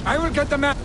I will get the man.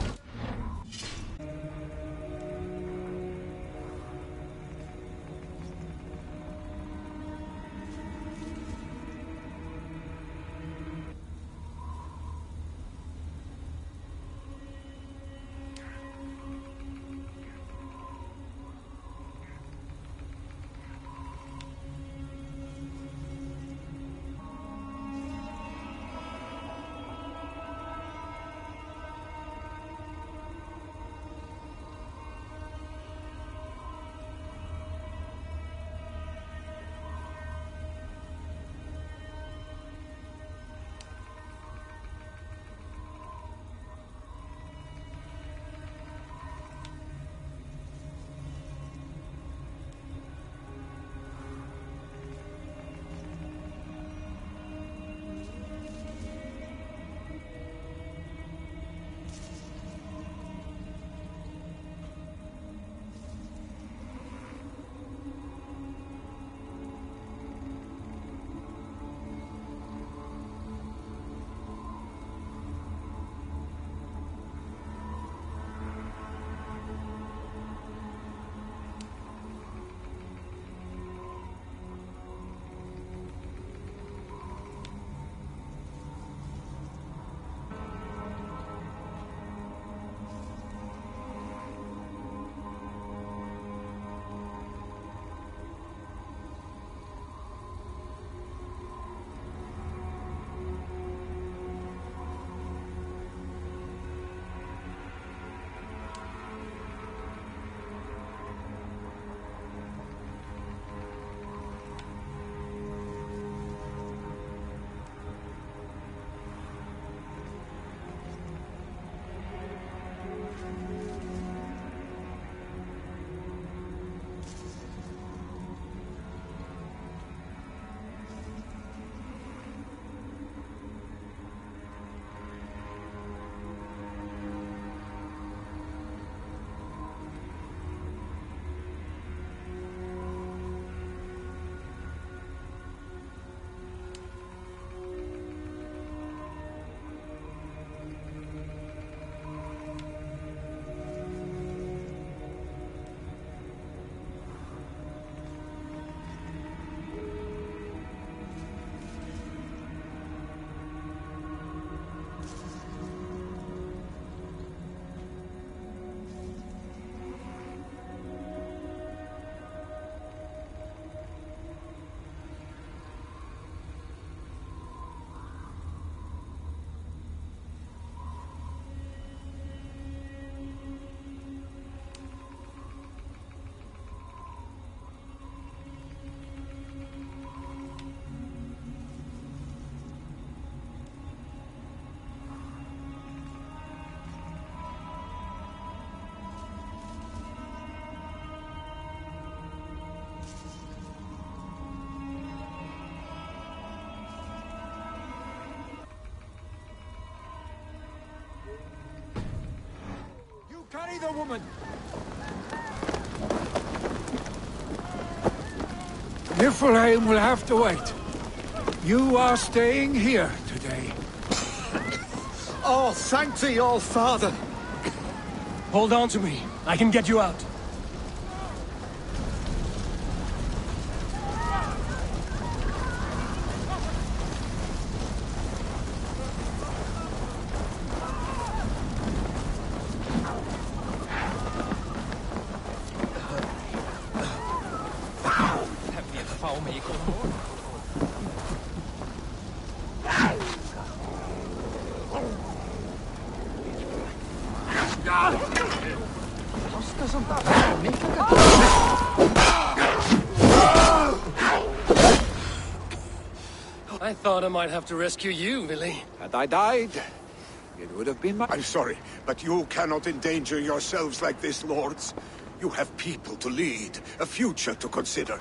Carry the woman! Niflheim will have to wait. You are staying here today. Oh, thank thee, all father! Hold on to me. I can get you out. I thought I might have to rescue you, Willy. Had I died, it would have been my... I'm sorry, but you cannot endanger yourselves like this, lords. You have people to lead, a future to consider.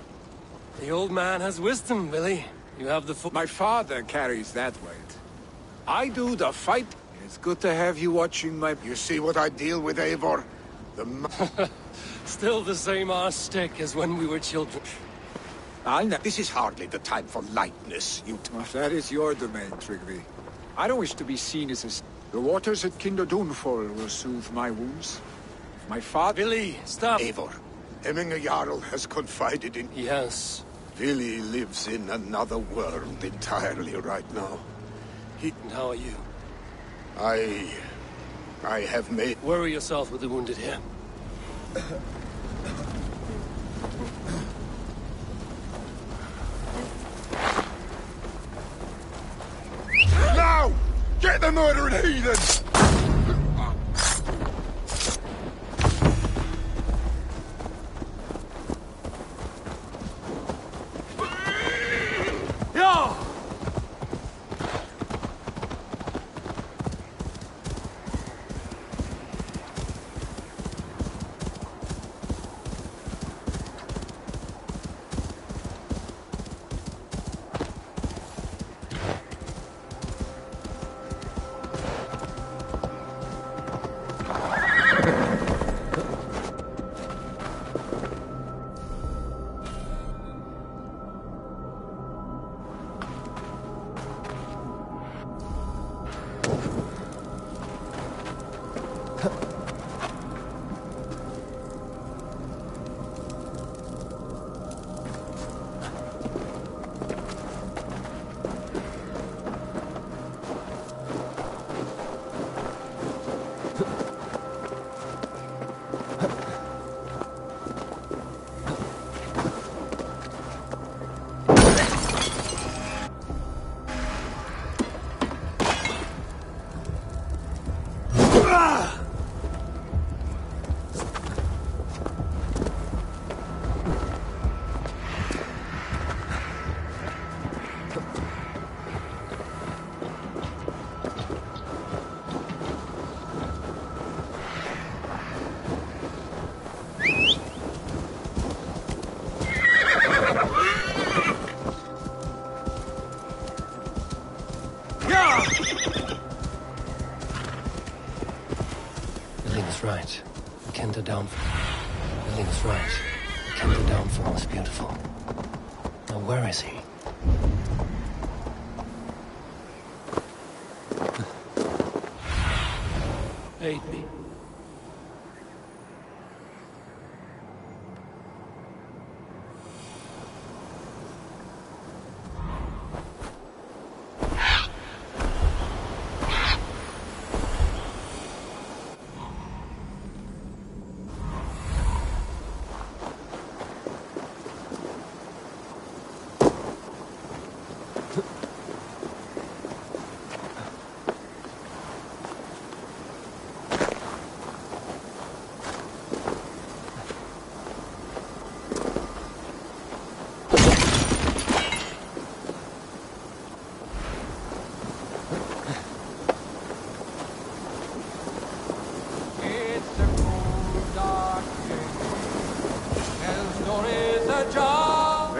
The old man has wisdom, Willy. You have the My father carries that weight. I do the fight. It's good to have you watching my... You see what I deal with, Eivor? Still the same arse stick as when we were children. This is hardly the time for lightness, That is your domain, Trigby. I don't wish to be seen as a... The waters at Kinderdunfol will soothe my wounds. My father... Billy, stop! Eivor, Emminga Jarl has confided in... He has. Billy lives in another world entirely right now. And how are you? I have made... Worry yourself with the wounded here. Now! Get the murdering heathen! Right. Kenta downfall. Billy was right. Kenta downfall is beautiful. Now where is he? Aid me.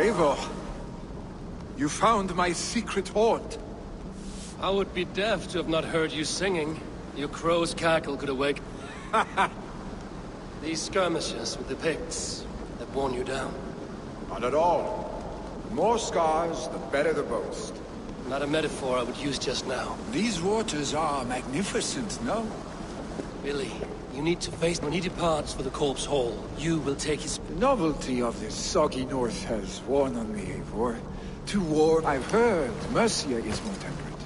Eivor, you found my secret hoard. I would be deaf to have not heard you singing. Your crow's cackle could awake. These skirmishes with the Picts, they've worn you down. Not at all. The more scars, the better the boast. Not a metaphor I would use just now. These waters are magnificent, no? Billy, you need to face when he departs for the Corpse Hall. You will take his... The novelty of this soggy north has worn on me, Eivor. Too warm. I've heard Mercia is more temperate.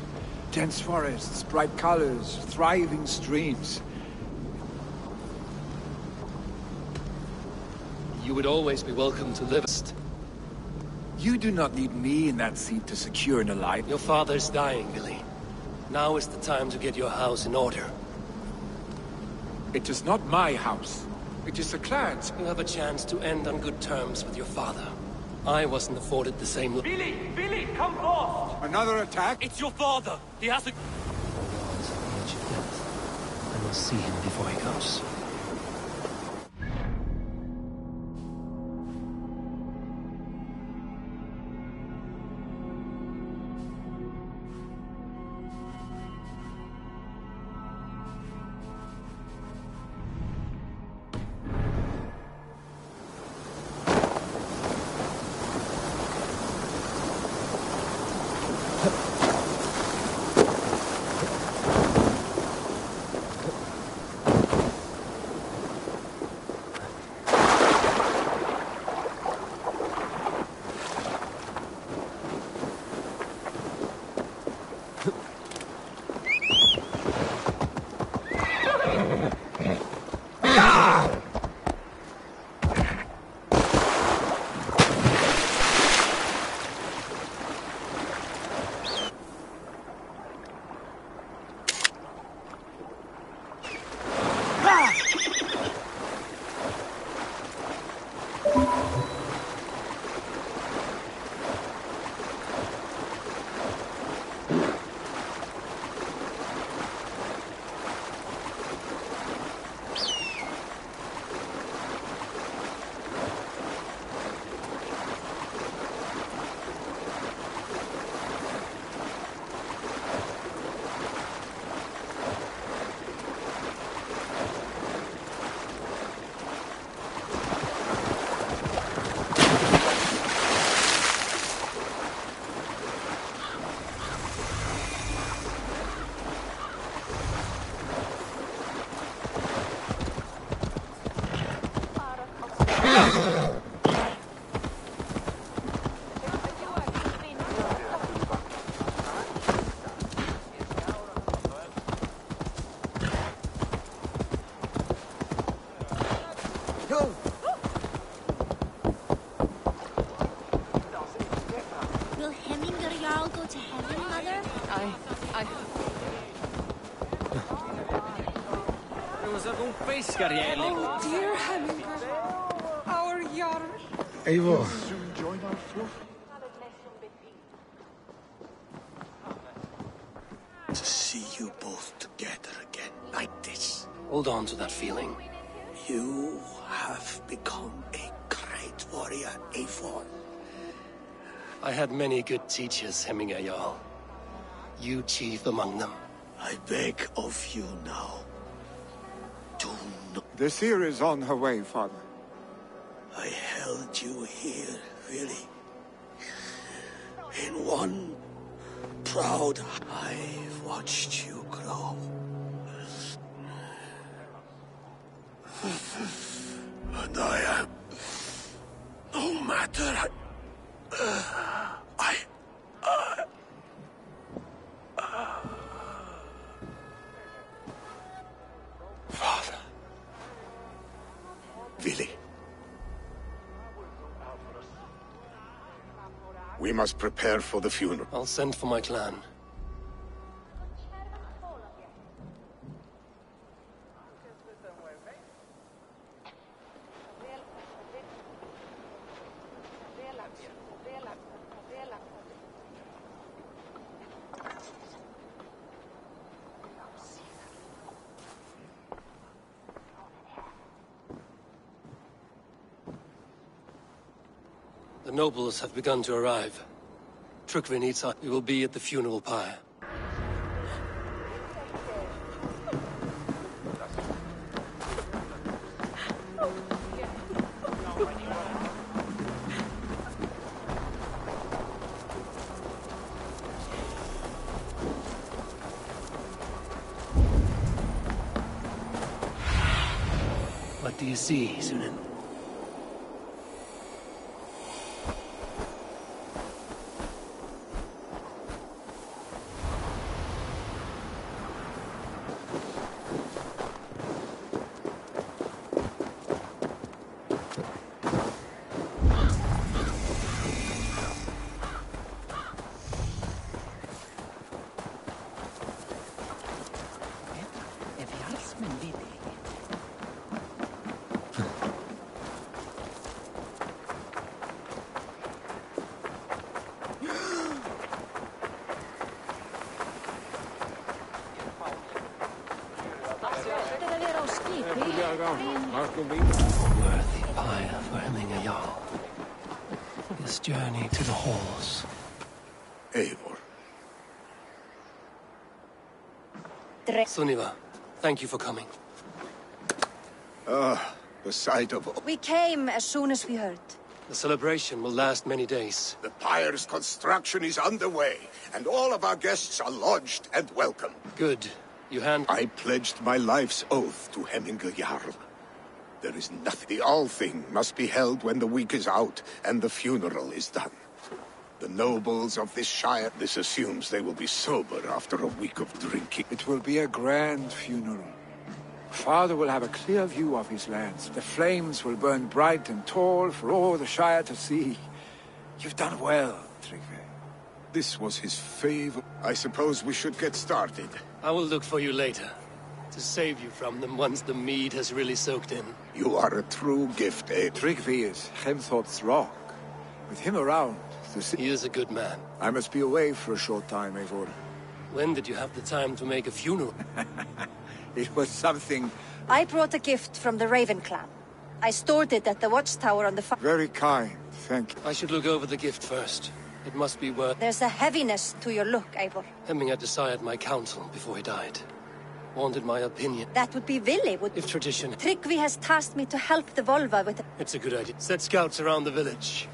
Dense forests, bright colors, thriving streams. You would always be welcome to live. You do not need me in that seat to secure an ally. Your father's dying, Billy. Now is the time to get your house in order. It is not my house. It is the clan's. You have a chance to end on good terms with your father. I wasn't afforded the same... Billy! Billy, come forth! Another attack? It's your father! He has to... I must see him before he goes. Oh, dear Hemingway. Our Jarl. Eivor. Soon join our force. To see you both together again like this. Hold on to that feeling. You have become a great warrior, Eivor. I had many good teachers, Hemingway Jarl. You chief among them. I beg of you now. Do not. The seer is on her way, father. I held you here, really. In one proud, I've watched you grow. And I am. No matter. Father. Vili. We must prepare for the funeral. I'll send for my clan. The nobles have begun to arrive. Trukvi needs us. We will be at the funeral pyre. What do you see, Sunan? Worthy pyre for Hemingway Jarl. This journey to the halls. Eivor. Sunniva, thank you for coming. The sight of We came as soon as we heard. The celebration will last many days. the pyre's construction is underway, and all of our guests are lodged and welcome. Good. You hand... I pledged my life's oath to Hemingway Jarl. There is nothing. The all-thing must be held when the week is out and the funeral is done. The nobles of this shire, this assumes they will be sober after a week of drinking. It will be a grand funeral. Father will have a clear view of his lands. The flames will burn bright and tall for all the Shire to see. You've done well, Trygve. This was his favor. I suppose we should get started. I will look for you later. To save you from them once the mead has really soaked in. You are a true gift, Eivor. Trygve is Hemthorpe's rock. With him around, He is a good man. I must be away for a short time, Eivor. When did you have the time to make a funeral? It was something I brought a gift from the Raven clan. I stored it at the watchtower on the very kind, thank you. I should look over the gift first. It must be worth... There's a heaviness to your look, Eivor. Hemming had desired my counsel before he died. Wanted my opinion. That would be Vili, would... If tradition... Trygve has tasked me to help the Volva with... It's a good idea. Set scouts around the village.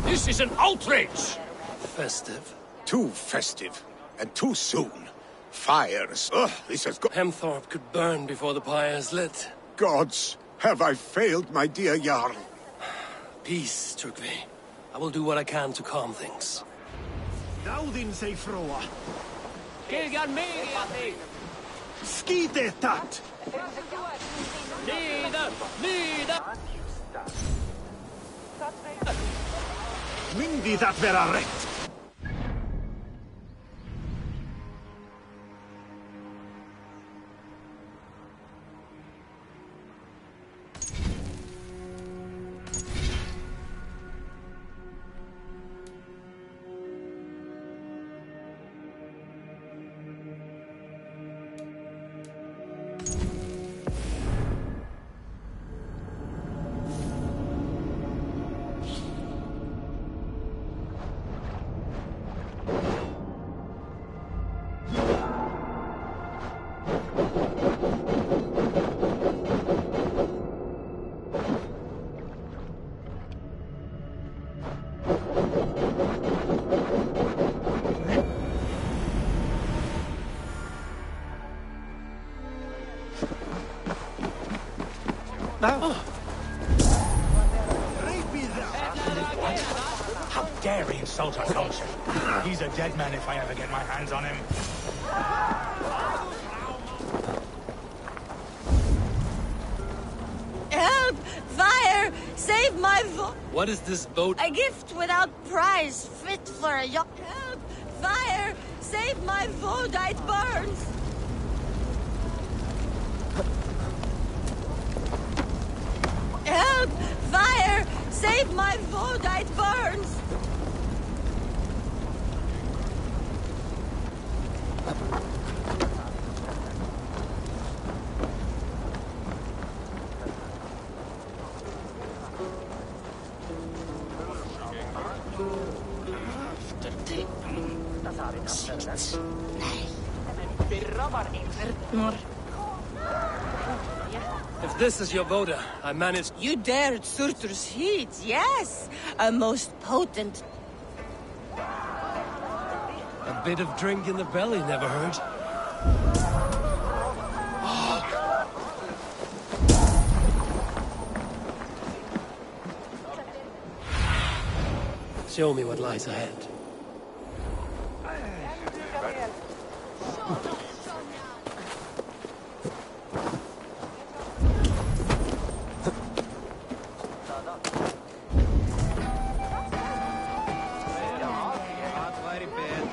This is an outrage! Festive. Too festive, and too soon. Fires. Ugh, this has got... Hemthorpe could burn before the pyre is lit. Gods, have I failed, my dear Jarl? Peace, Turkvi. I will do what I can to calm things. Daudin sig froa. Kilgan mig! Skite tat! Nida! Nida! Myndi that vera rätt? How dare he insult our culture? He's a dead man if I ever get my hands on him. Help! Fire! Save my What is this boat? A gift without price, fit for a yacht. Help! Fire! Save my Vodite burns! Help! Fire! Save my Vodite burns! If this is your Voda, I managed... You dared Surtur's heat, yes! A most potent... A bit of drink in the belly never hurt. Show me what lies ahead.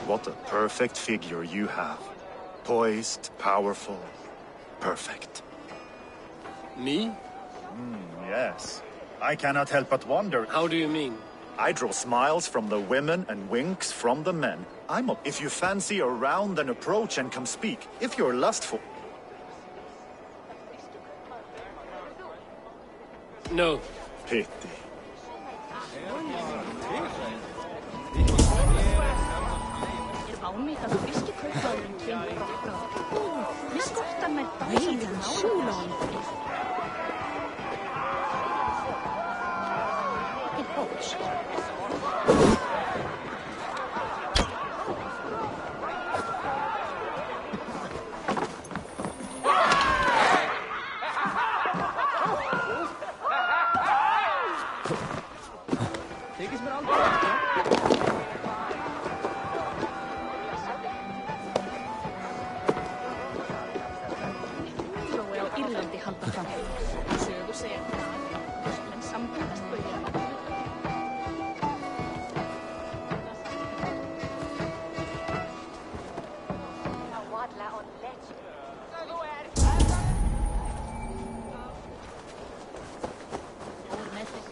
What a perfect figure you have. Poised, powerful, perfect. Me? Yes. I cannot help but wonder. How do you mean? I draw smiles from the women and winks from the men. If you fancy a round, then approach and come speak. If you're lustful... No. Pity.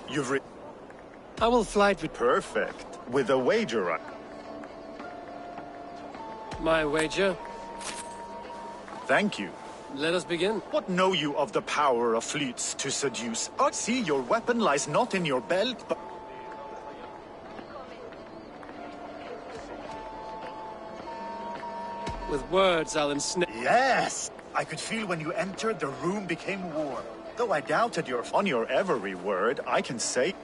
You've I will fly with perfect. With a wager on. my wager. Thank you. Let us begin. What know you of the power of fleets to seduce? Oh, see, your weapon lies not in your belt, but... With words, I'll ensnare. Yes! I could feel when you entered, the room became warm. Though I doubted on your every word, I can say...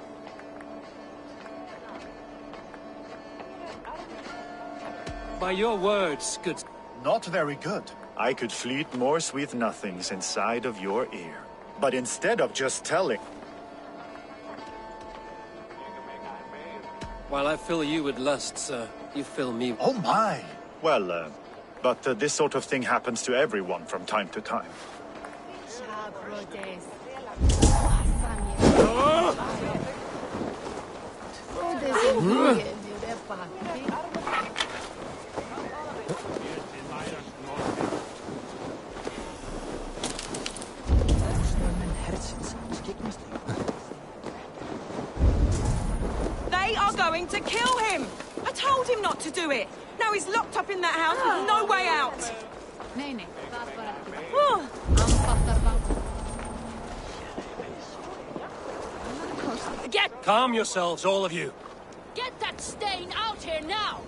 By your words, good. Not very good. I could fleet more sweet nothings inside of your ear. But instead of just telling... While I fill you with lust, sir, you fill me... Oh my! Well, but this sort of thing happens to everyone from time to time. They are going to kill him! I told him not to do it! Now he's locked up in that house with no way out! Get... Calm yourselves, all of you. Get that stain out here now!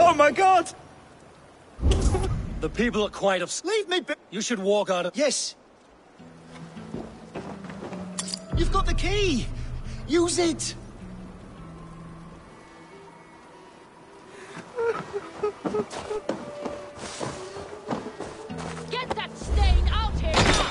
Oh my god! The people are quite Leave me be- You should walk out of... Yes! You've got the key! Use it! Get that stain out here now!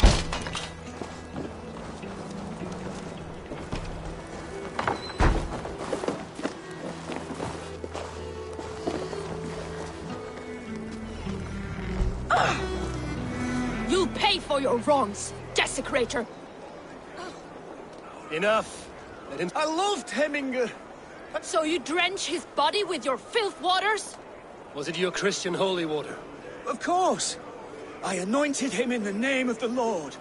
You'll pay for your wrongs, desecrator! Enough. Let him... I loved Hemminger! So you drench his body with your filth waters? Was it your Christian holy water? Of course! I anointed him in the name of the Lord.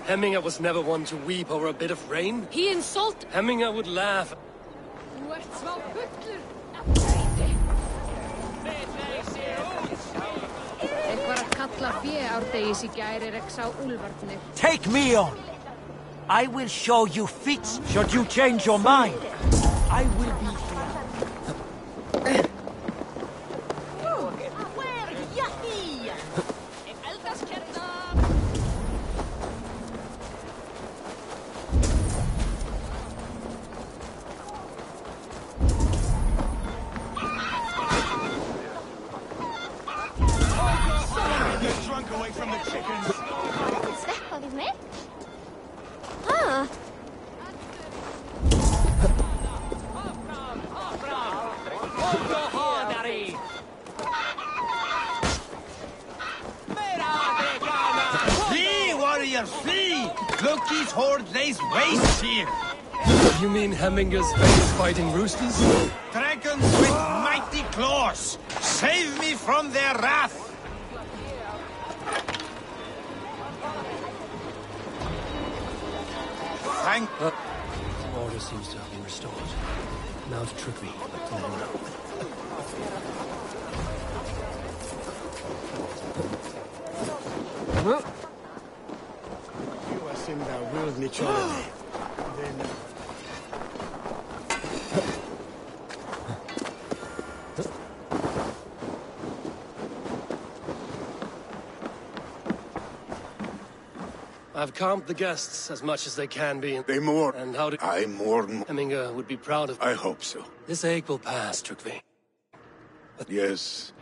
Hemminger was never one to weep over a bit of rain. He insulted... Hemminger would laugh. Take me on! I will show you fits should you change your mind. I will be here. Get drunk away from the chickens! Släppa vi med? Ah. Flee, warriors, flee! Loki's horde lays waste here. You mean Hemminger's famous fighting roosters? Dragons with mighty claws! Save me from their wrath! Thank... Order seems to have been restored. Now to trick me, to let him know. in their worldly charity. Then... I've calmed the guests as much as they can be. They mourn. And how do... I mourn. Hemminger would be proud of... I hope so. This ache will pass, Trygve. Yes.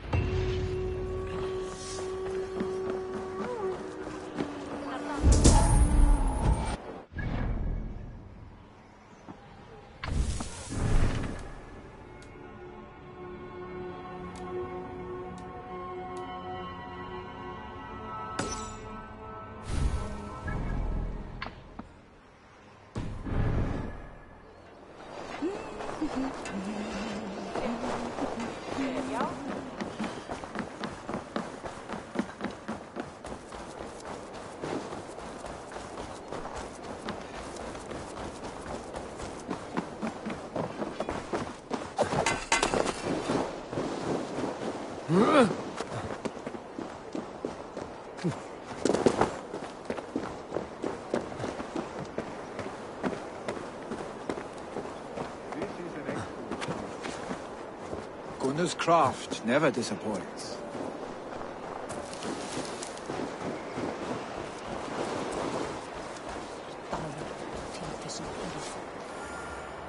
Gunnar's craft never disappoints.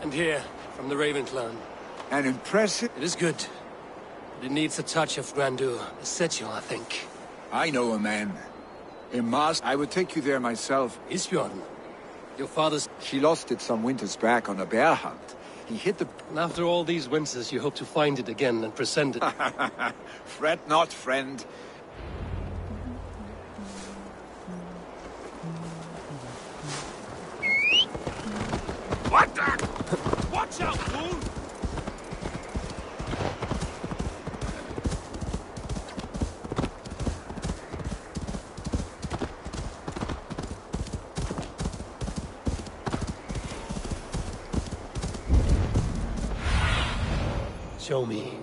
And here, from the Raven clan. An impressive... It is good. But it needs a touch of grandeur. A Setio, I think. I know a man. A master. I would take you there myself. Isbjorn. Your father's... She lost it some winters back on a bear hunt. He hit the... And after all these winters, you hope to find it again and present it. Fret not, friend. What the? Watch out, fool! Show me.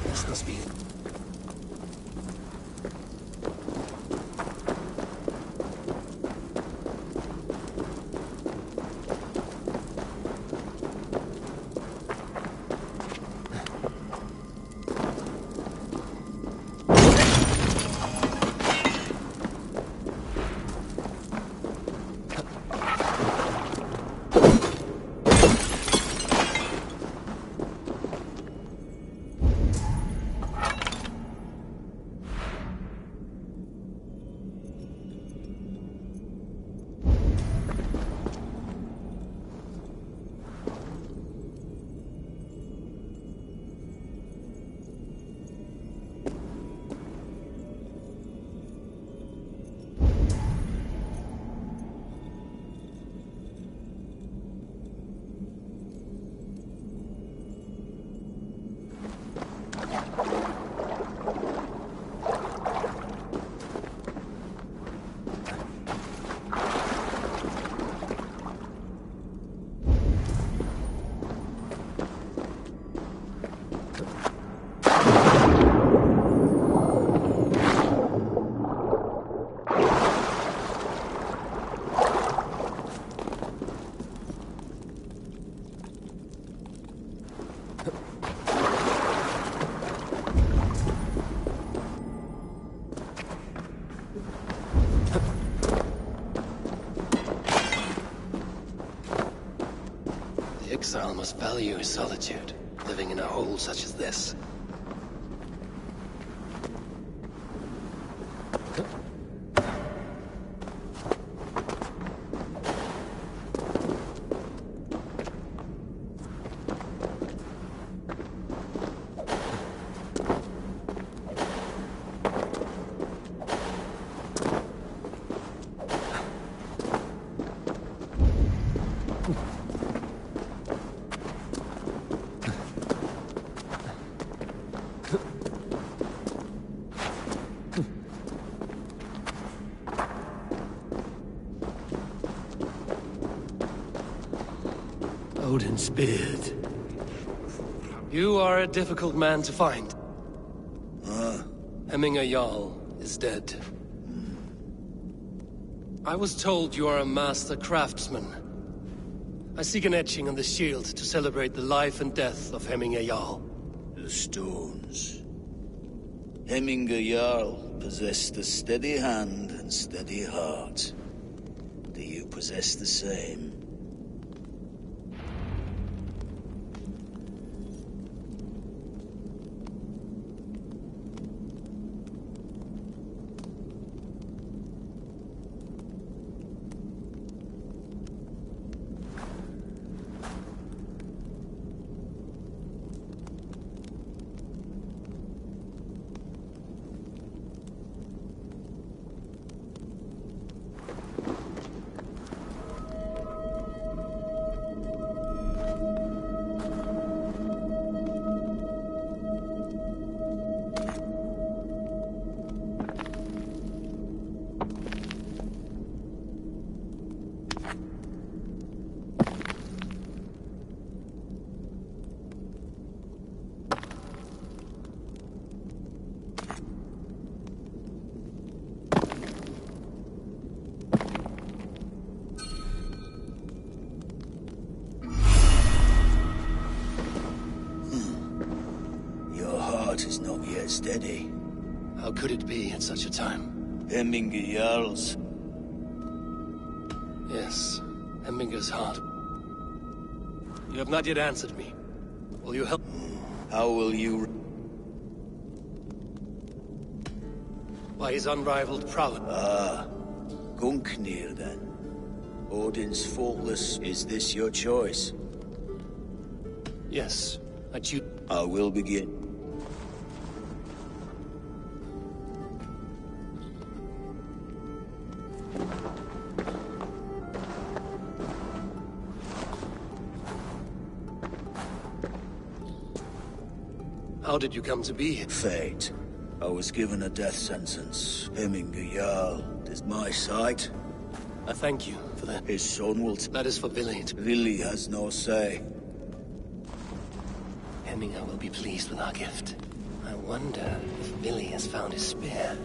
This must be it. The exile must value his solitude, living in a hole such as this. Odin's beard. You are a difficult man to find. Hemminger Jarl is dead. I was told you are a master craftsman. I seek an etching on the shield to celebrate the life and death of Hemminger Jarl. The stones. Hemminger Jarl possessed a steady hand and steady heart. Do you possess the same? Is not yet steady. How could it be at such a time? Hemminger Jarl's. Yes, Hemminger's heart. You have not yet answered me. Will you help? How will you? By his unrivaled prowess. Ah, Gungnir then. Odin's faultless. Is this your choice? Yes, I choose. I will begin. How did you come to be here? Fate. I was given a death sentence. Hemminger Jarl is my sight. I thank you for that. His son will... That is for Vili. Vili has no say. Hemminger will be pleased with our gift. I wonder if Vili has found his spear.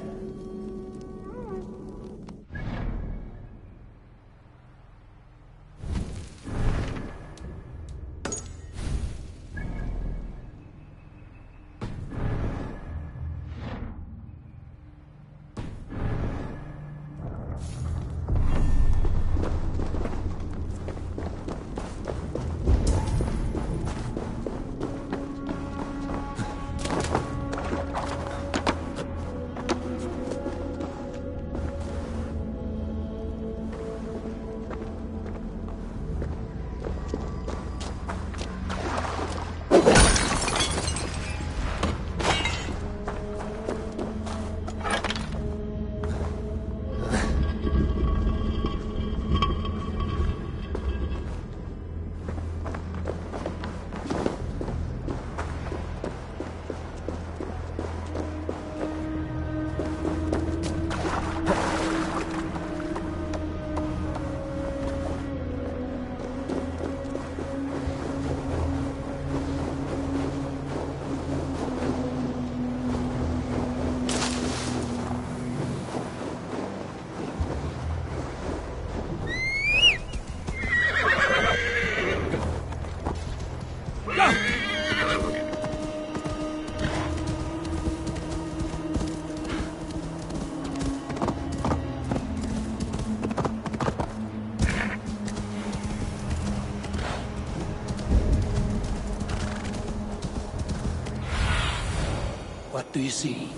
What do you see?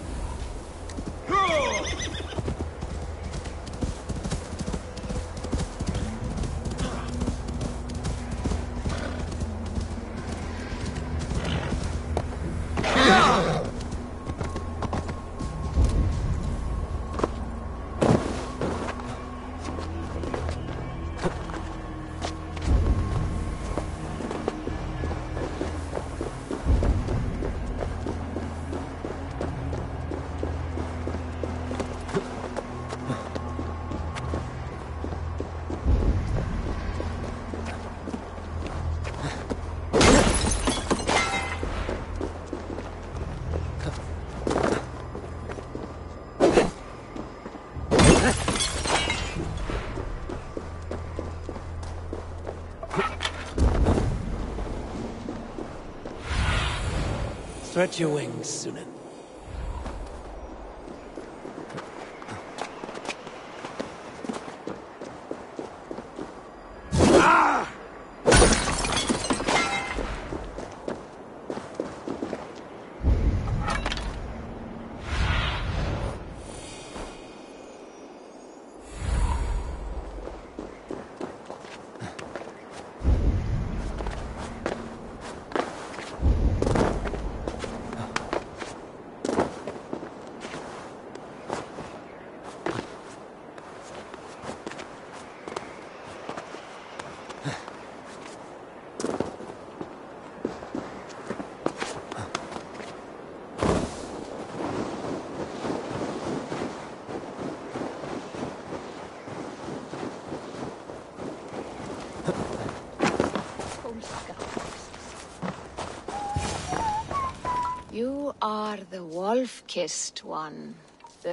Stretch your wings, Sunan. You are the wolf-kissed one.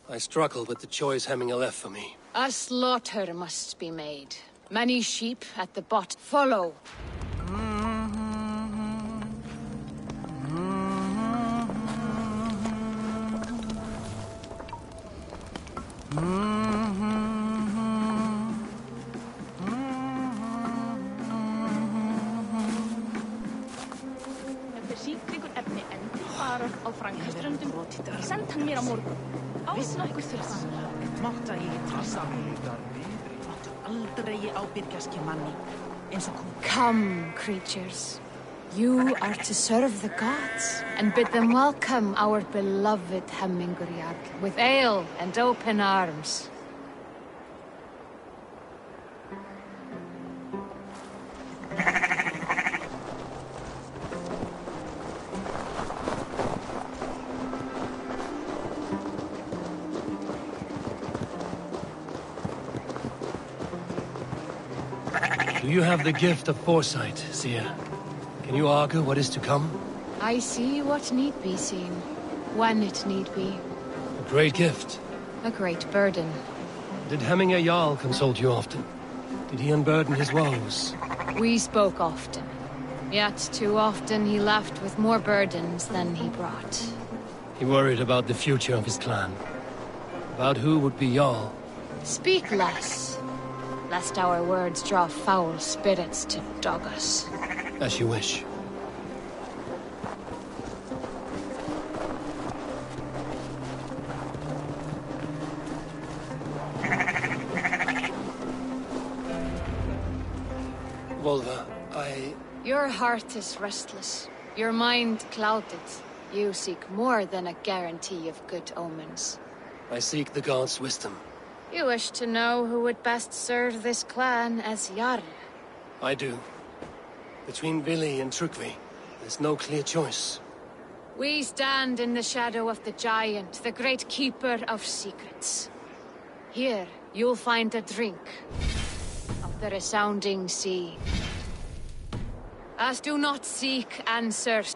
I struggle with the choice Hemminger left for me. A slaughter must be made. Many sheep at the bot. Follow. Á Frankaströndum. Send hann mér á morgun. Án nokkur þurfa. Mátta ég trassa máttu aldrei ábyrgjast manni. Eins og hún. Come, creatures. You are to serve the gods and bid them welcome our beloved Hemminger Jarl with ale and open arms. Do you have the gift of foresight, Seer? Can you argue what is to come? I see what need be seen, when it need be. A great gift. A great burden. Did Hemminger Jarl consult you often? Did he unburden his woes? We spoke often. Yet too often he left with more burdens than he brought. He worried about the future of his clan. About who would be Jarl. Speak less, lest our words draw foul spirits to dog us. As you wish. Volva, Your heart is restless. Your mind clouded. You seek more than a guarantee of good omens. I seek the gods' wisdom. You wish to know who would best serve this clan as Jarl. I do. Between Vili and Trukvi, there's no clear choice. We stand in the shadow of the giant, the great keeper of secrets. Here, you'll find a drink of the resounding sea. As do not seek answers.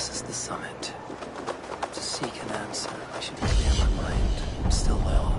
This is the summit. To seek an answer, I should clear my mind, still my heart.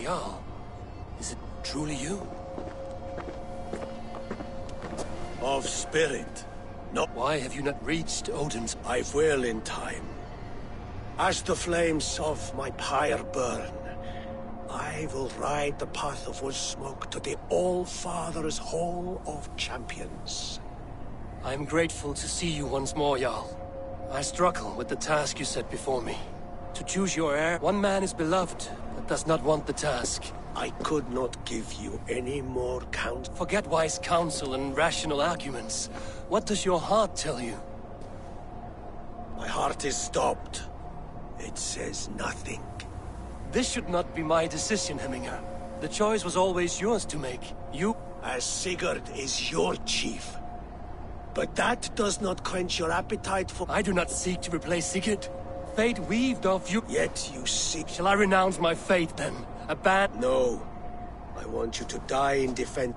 Jarl, is it truly you? Of spirit. No. Why have you not reached Odin's? I will in time. As the flames of my pyre burn, I will ride the path of wood smoke to the All-Father's Hall of Champions. I am grateful to see you once more, Jarl. I struggle with the task you set before me. To choose your heir, one man is beloved, but does not want the task. I could not give you any more counsel. Forget wise counsel and rational arguments. What does your heart tell you? My heart is stopped. It says nothing. This should not be my decision, Hemminger. The choice was always yours to make. You... As Sigurd is your chief. But that does not quench your appetite for... I do not seek to replace Sigurd. Fate weaved of you... Yet you seek... Shall I renounce my fate, then? No. I want you to die in defense...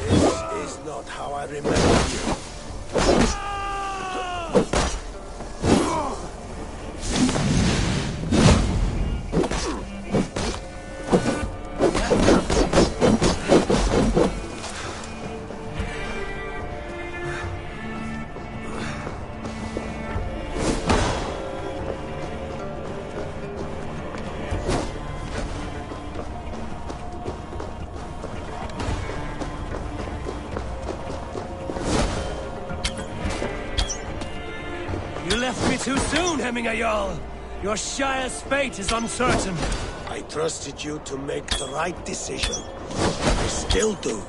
This is not how I remember you. Too soon, Hemminger Jarl. Your Shire's fate is uncertain. I trusted you to make the right decision. I still do.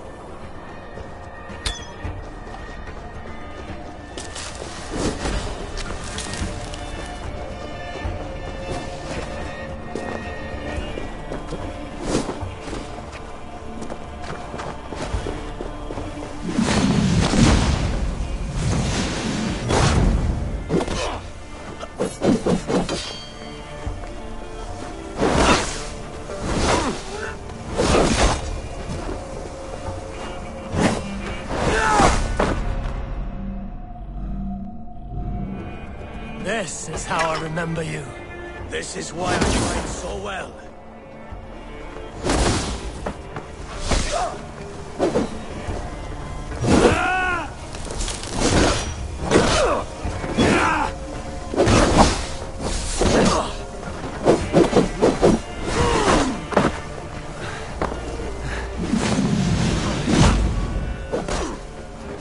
This is how I remember you. This is why I fight so well.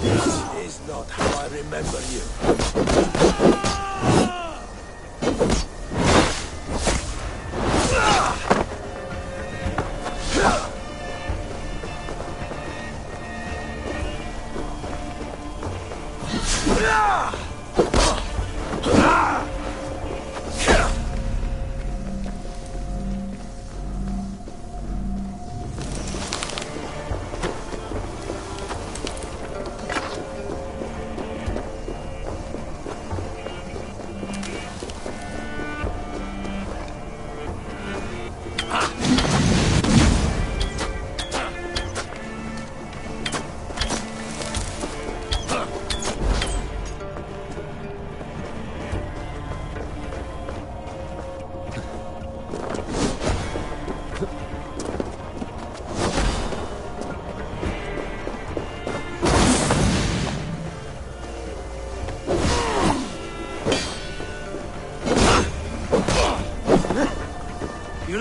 This is not how I remember you.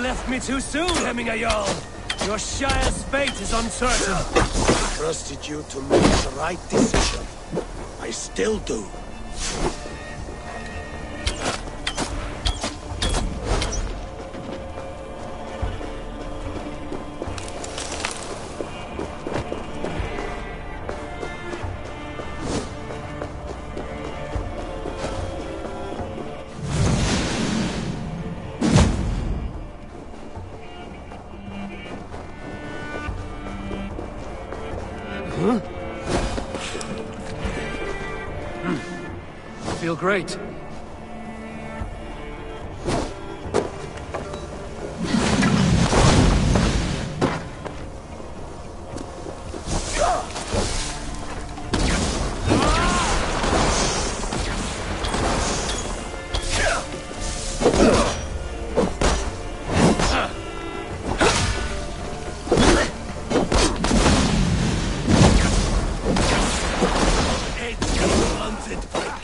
left me too soon, Hemminger Jarl. Your Shire's fate is uncertain. I trusted you to make the right decision. I still do. I feel great.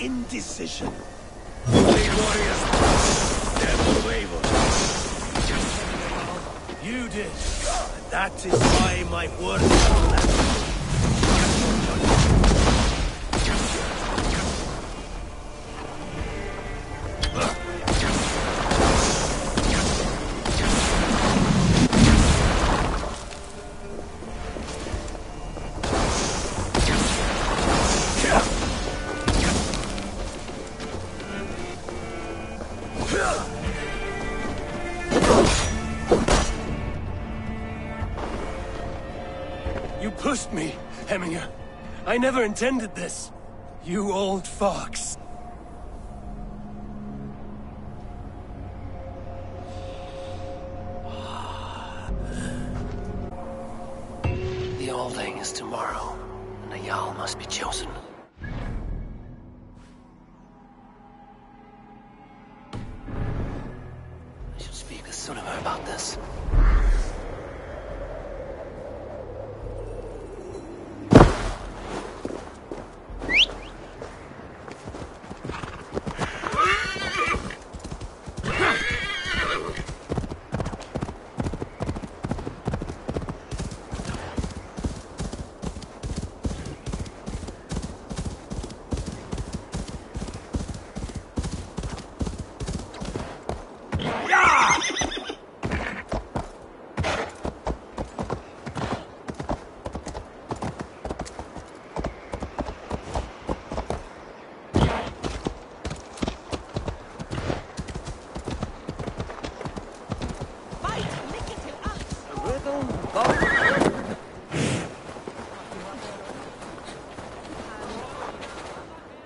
Indecision. Only warriors never waver. You did. And that is why my word is left. You pushed me, Hemminger. I never intended this. You old fox. The Alding is tomorrow, and a Jarl must be chosen. I should speak with Sunniva about this.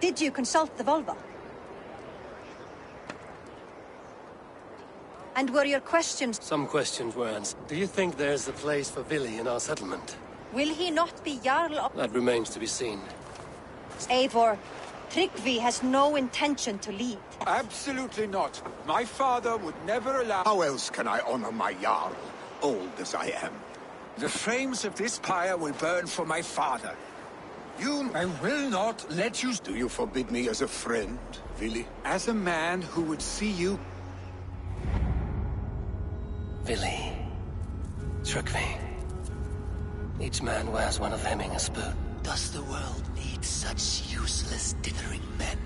Did you consult the Volva? And were your questions... Some questions were answered. Do you think there's a place for Vili in our settlement? Will he not be Jarl of... That remains to be seen. Eivor, Tryggvi has no intention to lead. Absolutely not. My father would never allow... How else can I honor my Jarl, old as I am? The flames of this pyre will burn for my father. I will not let you... Do you forbid me as a friend, Vili? As a man who would see you... Vili. Tryggvi. Each man wears one of Hemminger's boots. Does the world need such useless dithering men?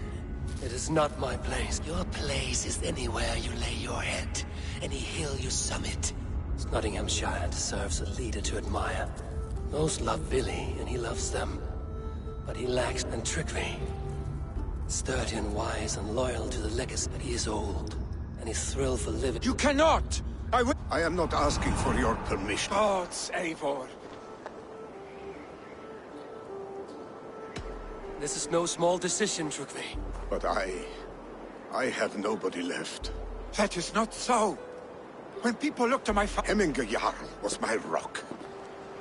It is not my place. Your place is anywhere you lay your head, any hill you summit. Nottinghamshire deserves a leader to admire. Most love Vili, and he loves them. But he lacks and Tryggvi. Sturdy and wise and loyal to the legacy, but he is old. And his thrill for living... You cannot! I am not asking for your permission. Gods, Eivor. This is no small decision, Tryggvi. But I have nobody left. That is not so. When people look to my Hemminger Jarl was my rock.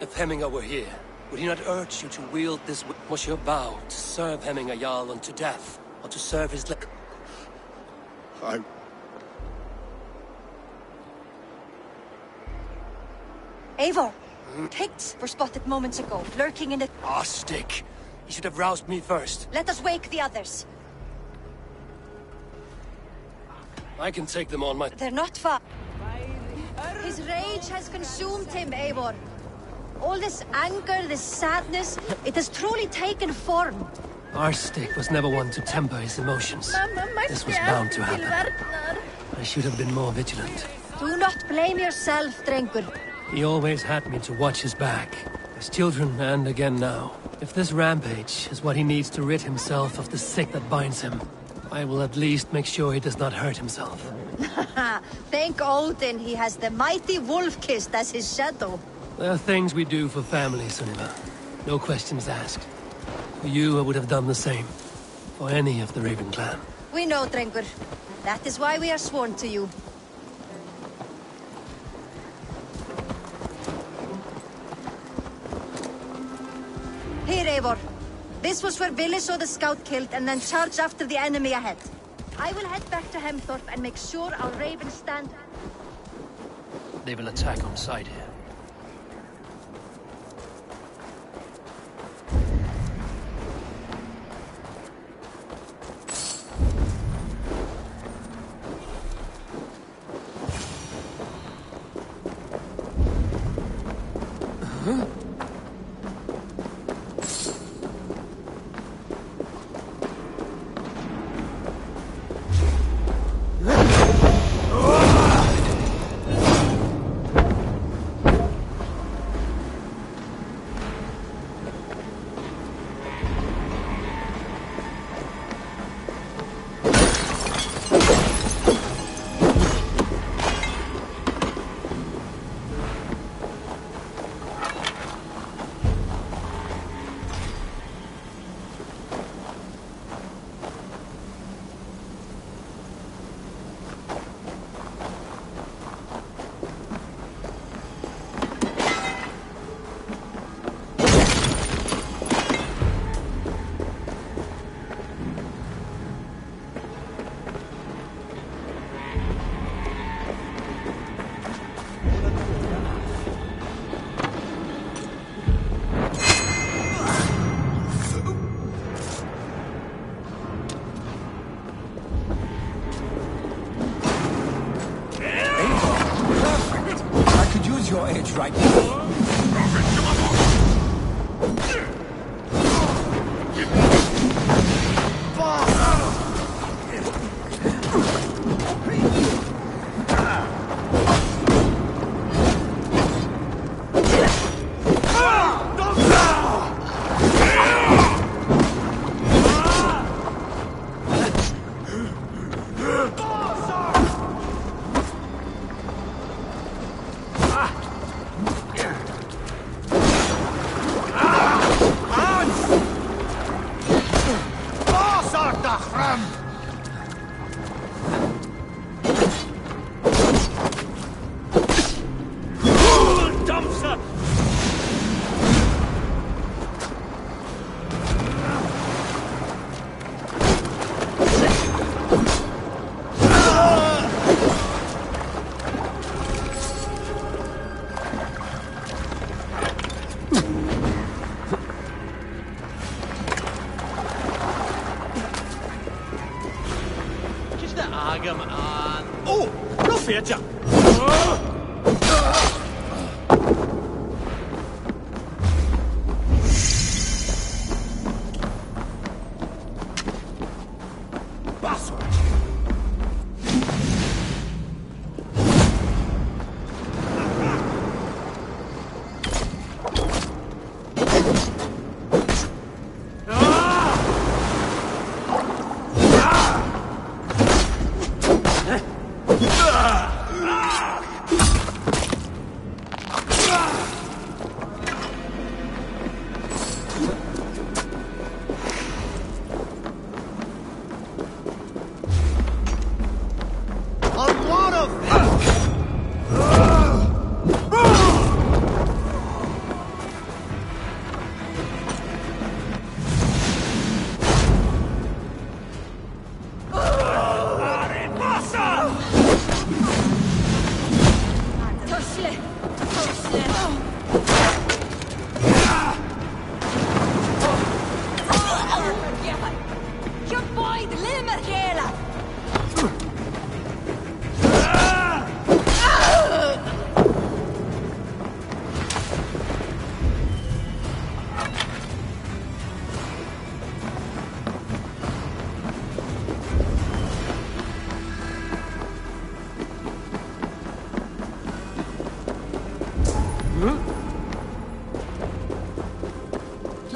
If Hemminger were here, would he not urge you to wield this... Was your vow to serve Hemminger Jarl unto death, or to serve his... Eivor, pigs were spotted moments ago, lurking in the... Ah, stick! You should have roused me first. Let us wake the others. I can take them on my... They're not far. His rage has consumed him, Eivor. All this anger, this sadness, it has truly taken form. Arstic was never one to temper his emotions. This was bound to happen. I should have been more vigilant. Do not blame yourself, Drengur. He always had me to watch his back. As children, and again now. If this rampage is what he needs to rid himself of the sick that binds him, I will at least make sure he does not hurt himself. Thank Odin he has the mighty Wolf-Kissed as his shadow. There are things we do for family, Sunniva. No questions asked. For you, I would have done the same. For any of the Raven clan. We know, Drengur. That is why we are sworn to you. Here, Eivor. This was where Vili saw the scout killed and then charged after the enemy ahead. I will head back to Hemthorpe and make sure our Ravens stand... They will attack on sight here. Your edge right now.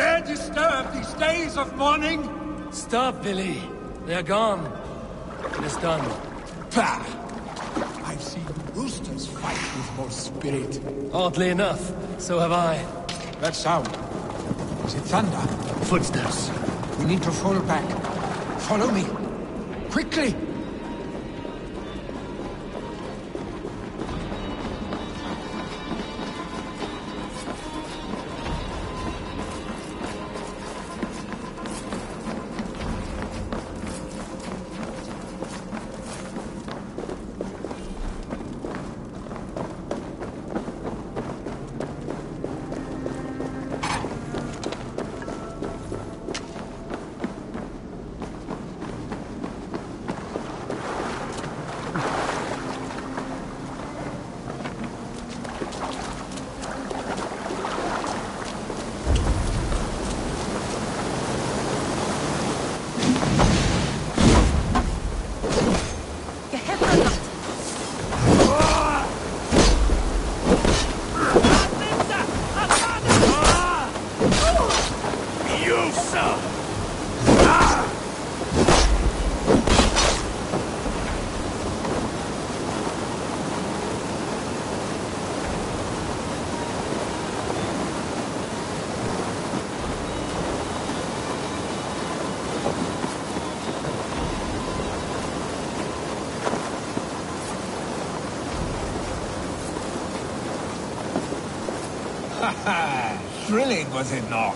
dare disturb these days of mourning? Stop, Billy. They're gone. It is done. Bah! I've seen roosters fight with more spirit. Oddly enough, so have I. That sound. Is it thunder? Footsteps. We need to fall back. Follow me. Quickly! Thrilling, was it not?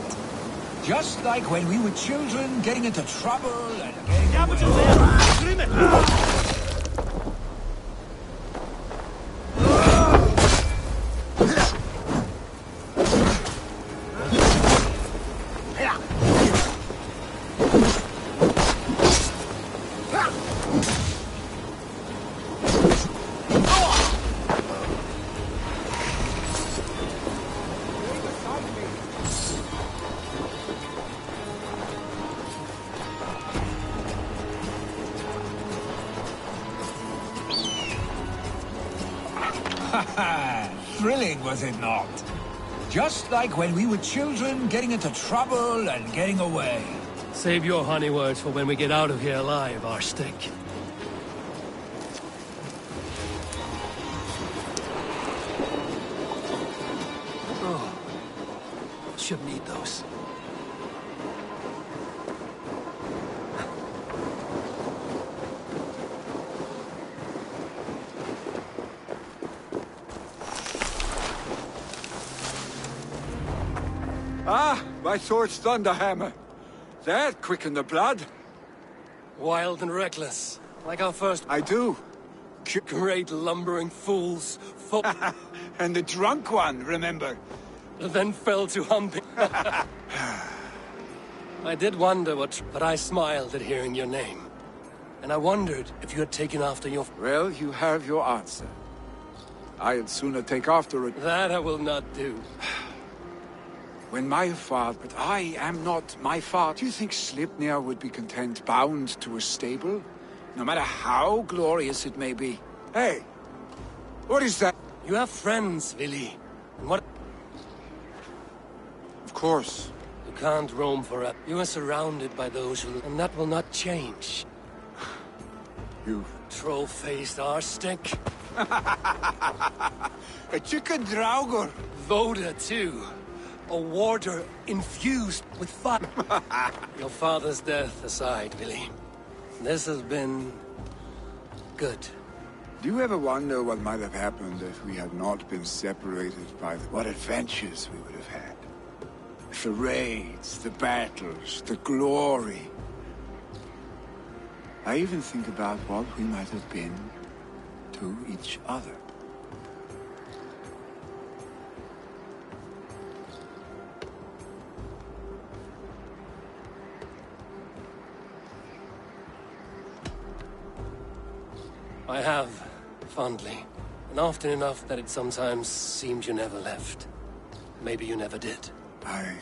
Just like when we were children, getting into trouble and getting Thrilling, was it not? Just like when we were children, getting into trouble and getting away. Save your honey words for when we get out of here alive, Arstick. Oh. Should need those. Ah, my sword's thunderhammer. That quickened the blood. Wild and reckless, like our first... I do. Great lumbering fools. And the drunk one, remember? Then fell to humping. I did wonder but I smiled at hearing your name. And I wondered if you had taken after your... Well, you have your answer. I'd sooner take after it. That I will not do. When my father... But I am not my father. Do you think Slipnir would be content bound to a stable? No matter how glorious it may be. Hey! What is that? You have friends, Willy. And what... Of course. You can't roam forever. You are surrounded by those who... And that will not change. You... Troll-faced Arstick. A chicken Draugr. Voda, too. A warder infused with fire. Your father's death aside, Willy. This has been... good. Do you ever wonder what might have happened if we had not been separated by what adventures we would have had? The raids, the battles, the glory. I even think about what we might have been to each other. I have, fondly. And often enough that it sometimes seems you never left. Maybe you never did. I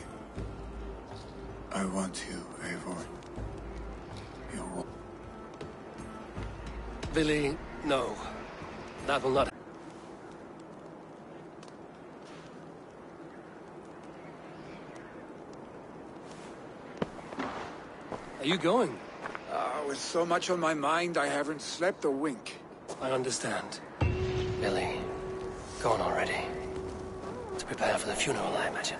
want you, Eivor. Willy, no. That will not... Are you going? With so much on my mind, I haven't slept a wink. I understand. Billy, gone already. To prepare for the funeral, I imagine.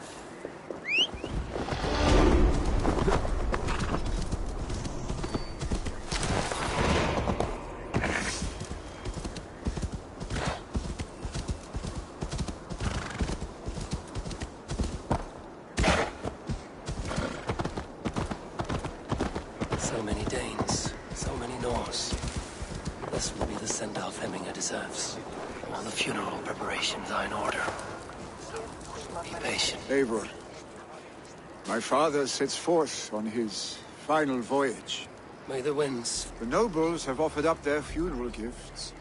So many Danes, so many Norse. This will be the send-off Hemminger deserves. All the funeral preparations are in order. Be patient. Eivor, my father sets forth on his final voyage. May the winds... The nobles have offered up their funeral gifts.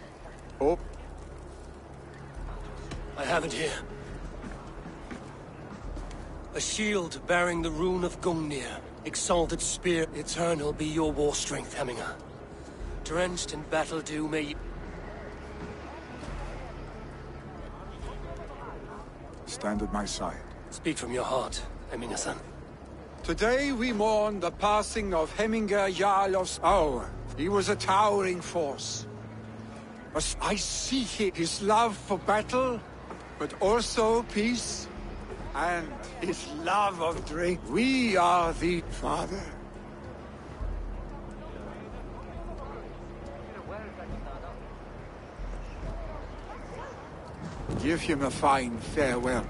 Oh. I have it here. A shield bearing the rune of Gungnir. Exalted spear, eternal be your war strength, Hemminger. Drenched in battle dew may you... Stand at my side. Speak from your heart, Hemminger son. Today we mourn the passing of Hemminger Jarl of Aur. He was a towering force. As I see his love for battle, but also peace, and his love of drink. We are the father. Give him a fine farewell.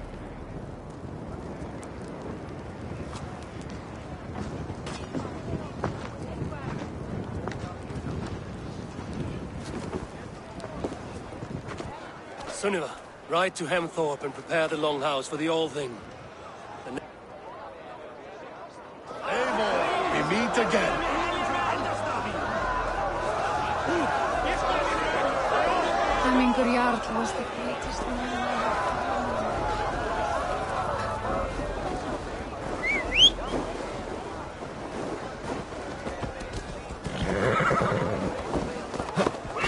Sunniva, ride to Hemthorpe and prepare the Longhouse for the All-Thing. Eivor, we meet again. Hemminger Jarl was the greatest man.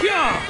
Yeah!